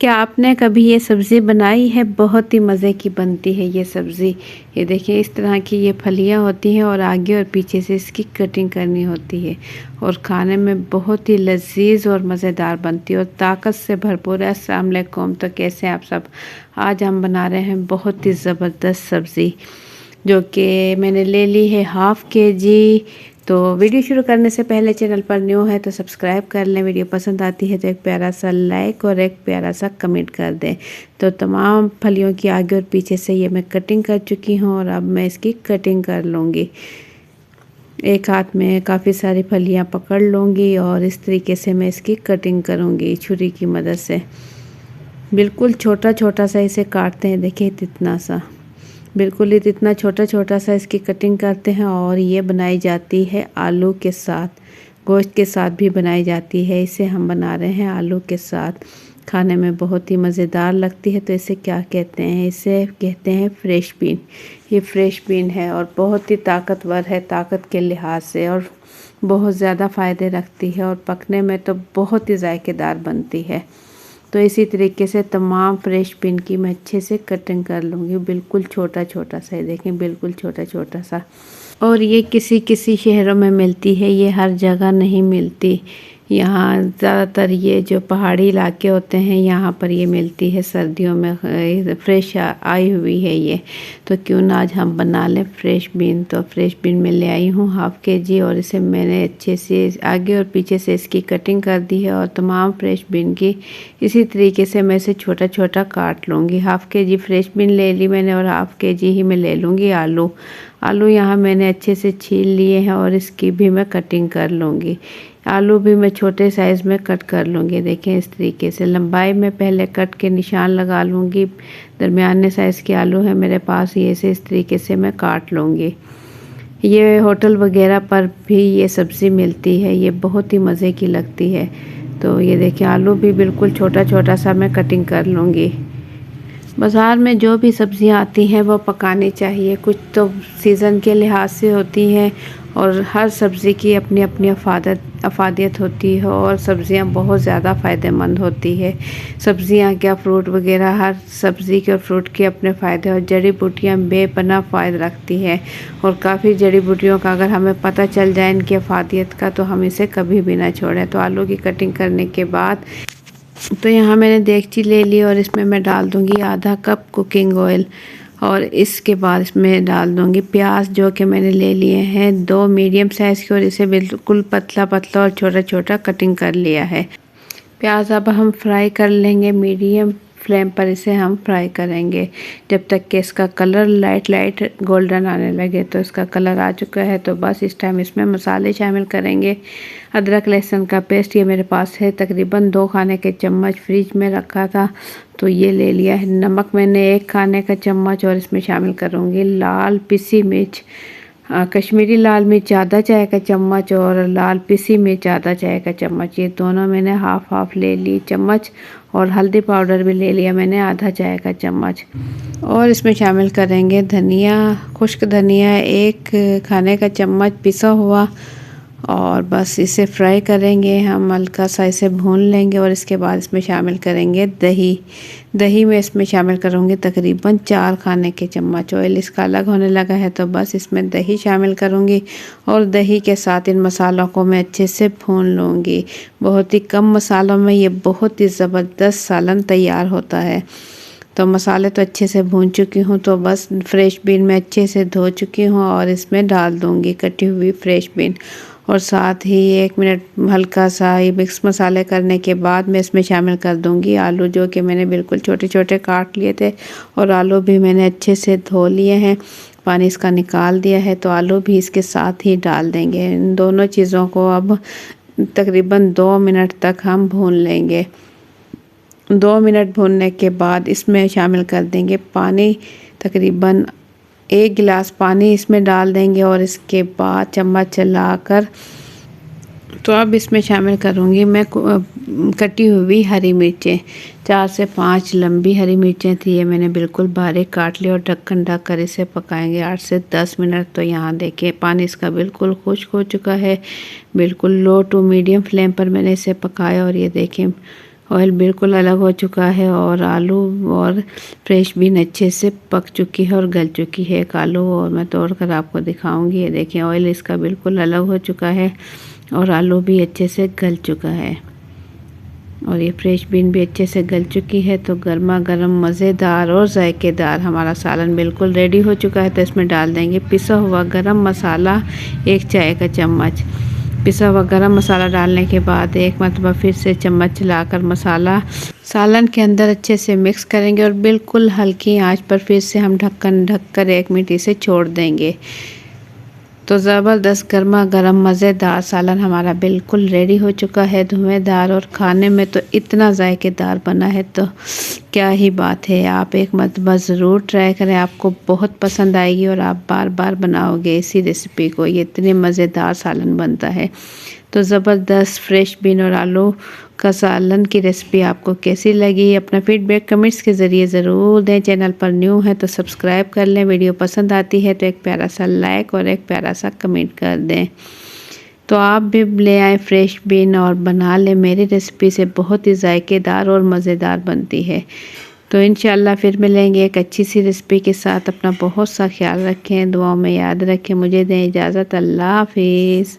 क्या आपने कभी ये सब्ज़ी बनाई है? बहुत ही मज़े की बनती है ये सब्ज़ी। ये देखिए इस तरह की ये फलियाँ होती हैं और आगे और पीछे से इसकी कटिंग करनी होती है और खाने में बहुत ही लज़ीज़ और मज़ेदार बनती है और ताकत से भरपूर है। अस्सलाम वालेकुम। तो कैसे हैं आप सब? आज हम बना रहे हैं बहुत ही ज़बरदस्त सब्ज़ी, जो कि मैंने ले ली है हाफ़ केजी। तो वीडियो शुरू करने से पहले चैनल पर न्यू है तो सब्सक्राइब कर लें। वीडियो पसंद आती है तो एक प्यारा सा लाइक और एक प्यारा सा कमेंट कर दें। तो तमाम फलियों की आगे और पीछे से ये मैं कटिंग कर चुकी हूँ और अब मैं इसकी कटिंग कर लूँगी। एक हाथ में काफ़ी सारी फलियाँ पकड़ लूँगी और इस तरीके से मैं इसकी कटिंग करूँगी छुरी की मदद से। बिल्कुल छोटा छोटा सा इसे काटते हैं, देखिए इतना सा, बिल्कुल ही इतना छोटा छोटा सा इसकी कटिंग करते हैं। और ये बनाई जाती है आलू के साथ, गोश्त के साथ भी बनाई जाती है। इसे हम बना रहे हैं आलू के साथ, खाने में बहुत ही मज़ेदार लगती है। तो इसे क्या कहते हैं? इसे कहते हैं फ्रेश बीन। ये फ्रेश बीन है और बहुत ही ताकतवर है ताकत के लिहाज से, और बहुत ज़्यादा फ़ायदे रखती है और पकने में तो बहुत ही जायकेदार बनती है। तो इसी तरीके से तमाम फ्रेश बीन की मैं अच्छे से कटिंग कर लूँगी, बिल्कुल छोटा छोटा सा। देखें बिल्कुल छोटा छोटा सा। और ये किसी किसी शहरों में मिलती है, ये हर जगह नहीं मिलती। यहाँ ज़्यादातर ये जो पहाड़ी इलाके होते हैं यहाँ पर ये मिलती है सर्दियों में। फ्रेश आई हुई है ये, तो क्यों ना आज हम बना लें फ्रेश बीन। तो फ्रेश बीन मैं ले आई हूँ हाफ़ केजी और इसे मैंने अच्छे से आगे और पीछे से इसकी कटिंग कर दी है। और तमाम फ्रेश बीन की इसी तरीके से मैं इसे छोटा छोटा काट लूँगी। हाफ़ केजी फ्रेश बीन ले ली मैंने और हाफ़ केजी ही मैं ले लूँगी आलू। आलू यहाँ मैंने अच्छे से छील लिए हैं और इसकी भी मैं कटिंग कर लूँगी। आलू भी मैं छोटे साइज़ में कट कर लूँगी। देखें इस तरीके से लंबाई में पहले कट के निशान लगा लूँगी। दरमियाने साइज़ के आलू है मेरे पास, ये से इस तरीके से मैं काट लूँगी। ये होटल वगैरह पर भी ये सब्ज़ी मिलती है, ये बहुत ही मज़े की लगती है। तो ये देखिए आलू भी बिल्कुल छोटा छोटा सा मैं कटिंग कर लूँगी। बाज़ार में जो भी सब्ज़ियाँ आती हैं वो पकानी चाहिए, कुछ तो सीज़न के लिहाज से होती हैं और हर सब्ज़ी की अपनी अपनी अफादियत होती है और सब्ज़ियाँ बहुत ज़्यादा फ़ायदेमंद होती है। सब्ज़ियाँ क्या, फ्रूट वगैरह, हर सब्ज़ी के और फ्रूट के अपने फ़ायदे और जड़ी बूटियाँ बेपनाह फ़ायदा रखती है। और काफ़ी जड़ी बूटियों का अगर हमें पता चल जाए इनकी अफादियत का तो हम इसे कभी भी ना छोड़ें। तो आलू की कटिंग करने के बाद तो यहाँ मैंने देगची ले ली और इसमें मैं डाल दूँगी आधा कप कुकिंग ऑयल और इसके बाद इसमें डाल दूँगी प्याज, जो कि मैंने ले लिए हैं 2 मीडियम साइज़ के और इसे बिल्कुल पतला पतला और छोटा छोटा कटिंग कर लिया है। प्याज अब हम फ्राई कर लेंगे, मीडियम फ्लेम पर इसे हम फ्राई करेंगे जब तक कि इसका कलर लाइट लाइट गोल्डन आने लगे। तो इसका कलर आ चुका है, तो बस इस टाइम इसमें मसाले शामिल करेंगे। अदरक लहसुन का पेस्ट ये मेरे पास है तकरीबन 2 खाने के चम्मच, फ्रिज में रखा था तो ये ले लिया है। नमक मैंने 1 खाने का चम्मच और इसमें शामिल करूँगी लाल पिसी मिर्च, कश्मीरी लाल मिर्च आधा चाय का चम्मच और लाल पिसी मिर्च आधा चाय का चम्मच, ये दोनों मैंने हाफ हाफ ले ली चम्मच। और हल्दी पाउडर भी ले लिया मैंने आधा चाय का चम्मच। और इसमें शामिल करेंगे धनिया, खुश्क धनिया 1 खाने का चम्मच पिसा हुआ। और बस इसे फ्राई करेंगे हम, हल्का सा इसे भून लेंगे। और इसके बाद इसमें शामिल करेंगे दही। दही में इसमें शामिल करूँगी तकरीबन 4 खाने के चम्मच। ऑयल इसका अलग होने लगा है तो बस इसमें दही शामिल करूँगी और दही के साथ इन मसालों को मैं अच्छे से भून लूँगी। बहुत ही कम मसालों में ये बहुत ही ज़बरदस्त सालन तैयार होता है। तो मसाले तो अच्छे से भून चुकी हूँ, तो बस फ्रेश बीन मैं अच्छे से धो चुकी हूँ और इसमें डाल दूँगी कटी हुई फ्रेश बीन। और साथ ही 1 मिनट हल्का सा ये मिक्स मसाले करने के बाद मैं इसमें शामिल कर दूँगी आलू, जो कि मैंने बिल्कुल छोटे छोटे काट लिए थे। और आलू भी मैंने अच्छे से धो लिए हैं, पानी इसका निकाल दिया है। तो आलू भी इसके साथ ही डाल देंगे। इन दोनों चीज़ों को अब तकरीबन 2 मिनट तक हम भून लेंगे। 2 मिनट भूनने के बाद इसमें शामिल कर देंगे पानी, तकरीबन 1 गिलास पानी इसमें डाल देंगे। और इसके बाद चम्मच चलाकर तो अब इसमें शामिल करूँगी मैं कटी हुई हरी मिर्चें, 4 से 5 लंबी हरी मिर्चें थी, ये मैंने बिल्कुल बारीक काट लिया। और ढक्कन ढक कर इसे पकाएंगे 8 से 10 मिनट। तो यहाँ देखिए पानी इसका बिल्कुल खुश्क हो चुका है, बिल्कुल लो टू मीडियम फ्लेम पर मैंने इसे पकाया। और ये देखें ऑयल बिल्कुल अलग हो चुका है और आलू और फ्रेश बीन अच्छे से पक चुकी है और गल चुकी है। एक आलू और मैं तोड़ कर आपको दिखाऊंगी। ये देखें ऑयल इसका बिल्कुल अलग हो चुका है और आलू भी अच्छे से गल चुका है और ये फ्रेश बीन भी अच्छे से गल चुकी है। तो गर्मा गर्म मज़ेदार और जायकेदार हमारा सालन बिल्कुल रेडी हो चुका है। तो इसमें डाल देंगे पिसा हुआ गरम मसाला 1 चाय का चम्मच। पिसा हुआ गरम मसाला डालने के बाद एक मरतबा फिर से चम्मच चलाकर मसाला सालन के अंदर अच्छे से मिक्स करेंगे और बिल्कुल हल्की आंच पर फिर से हम ढक्कन ढककर 1 मिनट इसे छोड़ देंगे। तो ज़बरदस्त गर्मा गर्म मज़ेदार सालन हमारा बिल्कुल रेडी हो चुका है, धुआंधार, और खाने में तो इतना जायकेदार बना है तो क्या ही बात है। आप एक मरतबा ज़रूर ट्राई करें, आपको बहुत पसंद आएगी और आप बार बार बनाओगे इसी रेसिपी को। ये इतने मज़ेदार सालन बनता है। तो ज़बरदस्त फ्रेश बीन और आलू का सालन की रेसिपी आपको कैसी लगी, अपना फीडबैक कमेंट्स के ज़रिए ज़रूर दें। चैनल पर न्यू है तो सब्सक्राइब कर लें, वीडियो पसंद आती है तो एक प्यारा सा लाइक और एक प्यारा सा कमेंट कर दें। तो आप भी ले आएँ फ्रेश बीन और बना लें। मेरी रेसिपी से बहुत ही जायकेदार और मज़ेदार बनती है। तो इंशाल्लाह फिर मिलेंगे एक अच्छी सी रेसिपी के साथ। अपना बहुत सा ख्याल रखें, दुआओं में याद रखें। मुझे दें इजाज़त। अल्लाह हाफिज़।